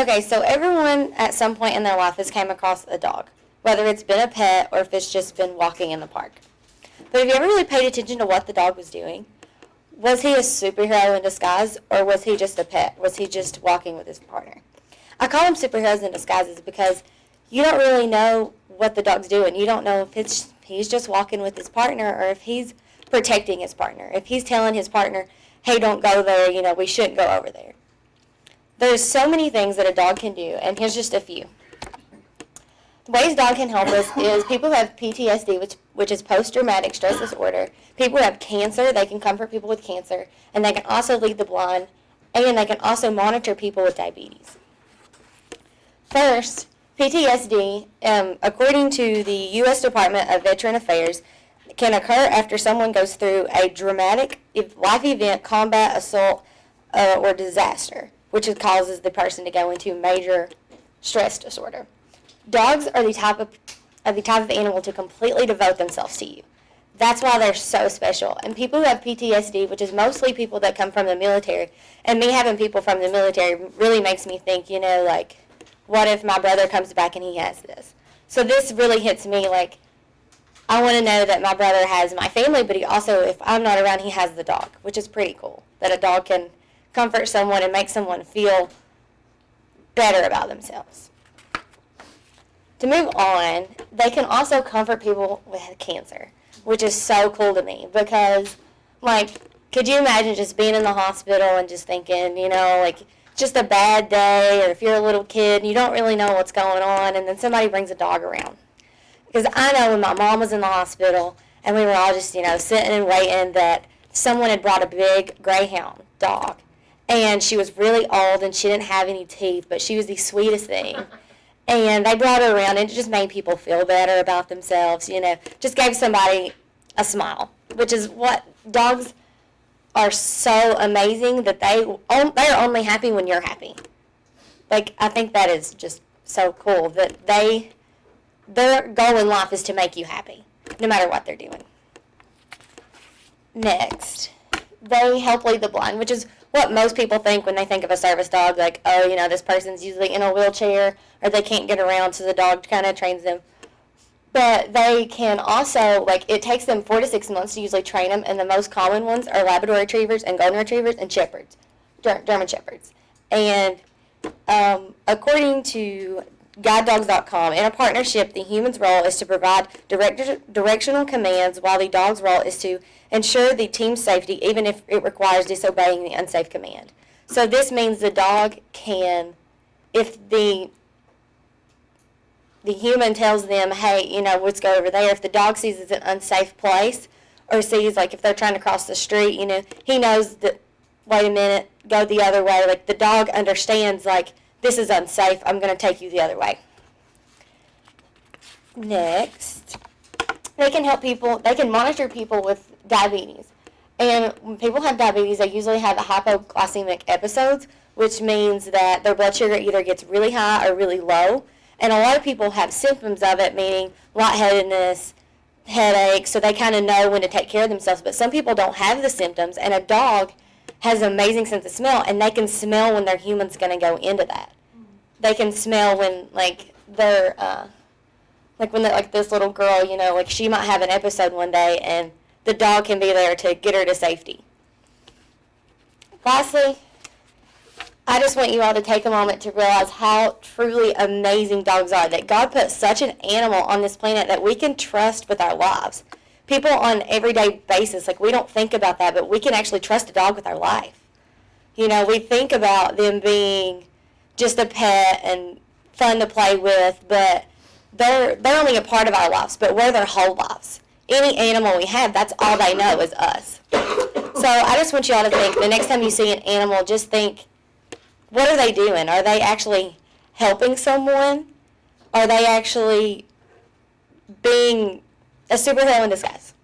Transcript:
Okay, so everyone at some point in their life has came across a dog, whether it's been a pet or if it's just been walking in the park. But have you ever really paid attention to what the dog was doing? Was he a superhero in disguise, or was he just a pet? Was he just walking with his partner? I call them superheroes in disguises because you don't really know what the dog's doing. You don't know if he's just walking with his partner or if he's protecting his partner. If he's telling his partner, hey, don't go there, we shouldn't go over there. There's so many things that a dog can do, and here's just a few. The ways dog can help us is people who have PTSD, which is post-traumatic stress disorder. People who have cancer, they can comfort people with cancer, and they can also lead the blind, and they can also monitor people with diabetes. First, PTSD, according to the U.S. Department of Veteran Affairs, can occur after someone goes through a dramatic life event, combat, assault, or disaster, which causes the person to go into major stress disorder. Dogs are the type of animal to completely devote themselves to you. That's why they're so special. And people who have PTSD, which is mostly people that come from the military, and me having people from the military really makes me think, what if my brother comes back and he has this? So this really hits me, I want to know that my brother has my family, but he also, if I'm not around, he has the dog, which is pretty cool, that a dog can comfort someone and make someone feel better about themselves. To move on, they can also comfort people with cancer, which is so cool to me because, could you imagine just being in the hospital and just thinking, just a bad day, or if you're a little kid and you don't really know what's going on, and then somebody brings a dog around. Because I know when my mom was in the hospital and we were all just, sitting and waiting, that someone had brought a big greyhound dog. And she was really old and she didn't have any teeth, but she was the sweetest thing. And they brought her around, and it just made people feel better about themselves, just gave somebody a smile, which is what dogs are so amazing, that they're only happy when you're happy. I think that is just so cool, that their goal in life is to make you happy, no matter what they're doing. Next, they help lead the blind, which is what most people think when they think of a service dog, this person's usually in a wheelchair or they can't get around, so the dog kind of trains them. But they can also, it takes them 4 to 6 months to usually train them, and the most common ones are Labrador Retrievers and Golden Retrievers and Shepherds, German Shepherds. And according to GuideDogs.com, in a partnership, the human's role is to provide directional commands, while the dog's role is to ensure the team's safety, even if it requires disobeying the unsafe command. So this means the dog can, if the human tells them, hey, let's go over there, if the dog sees it's an unsafe place, or sees, if they're trying to cross the street, he knows that, wait a minute, go the other way. The dog understands, this is unsafe, I'm going to take you the other way. Next, they can monitor people with diabetes. And when people have diabetes, they usually have hypoglycemic episodes, which means that their blood sugar either gets really high or really low. And a lot of people have symptoms of it, meaning lightheadedness, headaches, so they kind of know when to take care of themselves. But some people don't have the symptoms, and a dog has an amazing sense of smell, and they can smell when their human's going to go into that. They can smell when, they're, when this little girl, she might have an episode one day, and the dog can be there to get her to safety. Lastly, I just want you all to take a moment to realize how truly amazing dogs are, that God put such an animal on this planet that we can trust with our lives. People on an everyday basis, we don't think about that, but we can actually trust a dog with our life. We think about them being just a pet and fun to play with, but they're only a part of our lives, but we're their whole lives. Any animal we have, that's all they know is us. So I just want you all to think, the next time you see an animal, just think, what are they doing? Are they actually helping someone? Are they actually being a superhero in disguise?